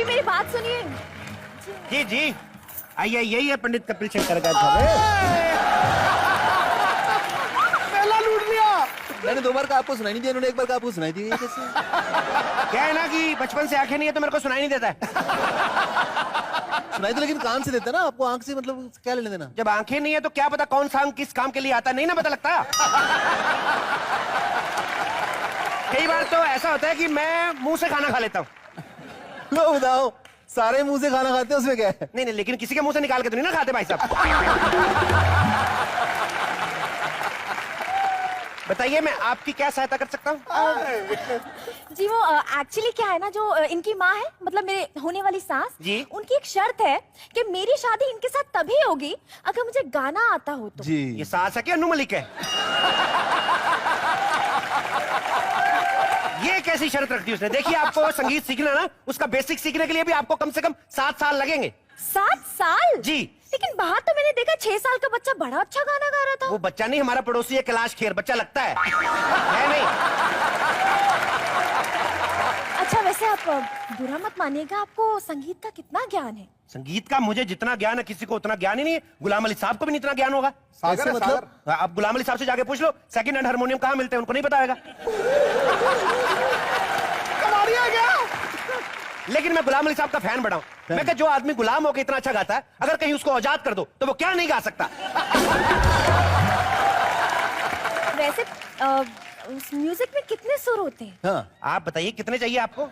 मेरी बात सुनिए। जी जी, आइए, यही है पंडित कपिल शंकर का घर। पहला लूट लिया। मैंने 2 बार कहा आपको सुनाई नहीं दिया, उन्होंने 1 बार कहा आपको सुनाई दी। ये कैसे? क्या है ना कि बचपन से आंखें नहीं है तो मेरे को सुनाई नहीं देता है। सुनाई तो लेकिन कान से देता ना आपको, आंख से मतलब क्या लेने देना? जब आंखें नहीं है तो क्या पता कौन सा अंग किस काम के लिए आता है, नहीं ना पता लगता। कई बार तो ऐसा होता है कि मैं मुंह से खाना खा लेता हूँ। लो बताओ, सारे मुंह से खाना खाते हैं, उसमें क्या है? नहीं, लेकिन किसी के मुंह से निकाल के तो नहीं ना खाते भाई साहब। बताइए, मैं आपकी क्या सहायता कर सकता हूँ? जी वो एक्चुअली क्या है ना, जो इनकी माँ है, मतलब मेरे होने वाली सास जी। उनकी एक शर्त है कि मेरी शादी इनके साथ तभी होगी अगर मुझे गाना आता हो तो। जी ये सास है कि अनु मलिक है? ये कैसी शर्त रख दी उसने? देखिए, आपको संगीत सीखना ना, उसका बेसिक सीखने के लिए भी आपको कम से कम 7 साल लगेंगे। 7 साल? जी। लेकिन बाहर तो मैंने देखा 6 साल का बच्चा बड़ा अच्छा गाना गा रहा था। वो बच्चा नहीं, हमारा पड़ोसी है कैलाश खेर, बच्चा लगता है नहीं। अच्छा वैसे आप बुरा मत मानिएगा, आपको संगीत का कितना ज्ञान है? संगीत का मुझे जितना ज्ञान है किसी को उतना ज्ञान ही नहीं है। गुलाम अली साहब को भी नहीं इतना ज्ञान होगा। कैसे मतलब? आप गुलाम अली साहब से जाके पूछ लो सेकंड हैंड हारमोनियम कहाँ मिलते हैं, उनको नहीं पता होगा। लेकिन मैं गुलाम अली साहब का फैन बड़ा हूं। मैं कहा, जो आदमी गुलाम होकर इतना अच्छा गाता है, अगर कहीं उसको आजाद कर दो तो वो क्या नहीं गा सकता। वैसे उस म्यूजिक में कितने सुर होते हैं? हाँ। आप बताइए कितने चाहिए आपको?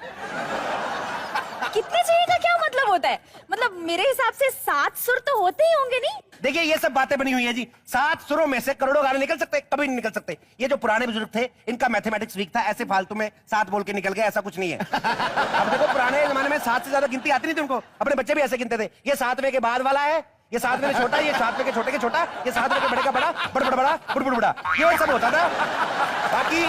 कितने चाहिए का क्या मतलब होता है? मतलब मेरे हिसाब से 7 सुर तो होते ही होंगे नहीं? देखिए, ये सब बातें बनी हुई है जी। 7 सुरों में से करोड़ों गाने निकल सकते, कभी नहीं निकल सकते। ये जो पुराने बुजुर्ग थे, इनका मैथमेटिक्स वीक था, ऐसे फालतू में 7 बोल के निकल गए, ऐसा कुछ नहीं है। अब देखो, पुराने जमाने में 7 से ज्यादा गिनती आती नहीं थी उनको। अपने बच्चे भी ऐसे गिनते थे, ये 7वें के बाद वाला है, ये 7वें में छोटा, ये 7वें के छोटे के छोटा, ये 7वें के बड़े का बड़ा, बड़ बड़ा, बुड़ बुड़ बड़ा, ये सब होता था। बाकी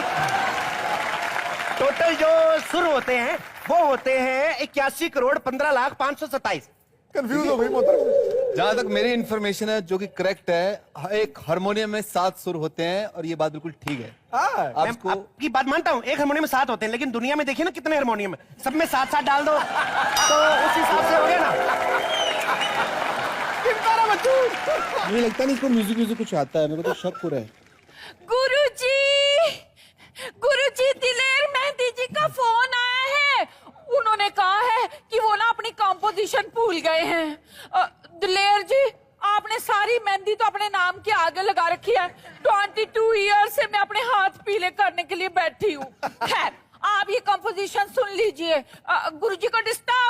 टोटल जो सुर होते हैं वो होते हैं 81 करोड़ 15 लाख 527। कंफ्यूज हो गई मोहतरम। जहां तक मेरी इंफॉर्मेशन है, जो कि करेक्ट है, एक हारमोनियम में 7 सुर होते हैं और ये बात बिल्कुल ठीक है। मैं आपको आपकी बात मानता हूँ, एक हारमोनियम में 7 होते हैं, लेकिन दुनिया में देखिए ना कितने हारमोनियम है, सब में 7-7 डाल दो तो उस हिसाब से हो गया ना। मुझे लगता नहीं इसको म्यूजिक कुछ आता है, मेरे को तो शक हो रहा है। गुरुजी, दिलेर मेहंदी जी का फोन आया है। उन्होंने कहा है कि वो ना अपनी कंपोजिशन भूल गए हैं। दिलेर जी, आपने सारी मेहंदी तो अपने नाम के आगे लगा रखी है। 22 ईयर से मैं अपने हाथ पीले करने के लिए बैठी हूँ। खैर, आप ये कंपोजिशन सुन लीजिए। गुरुजी को डिस्टर्ब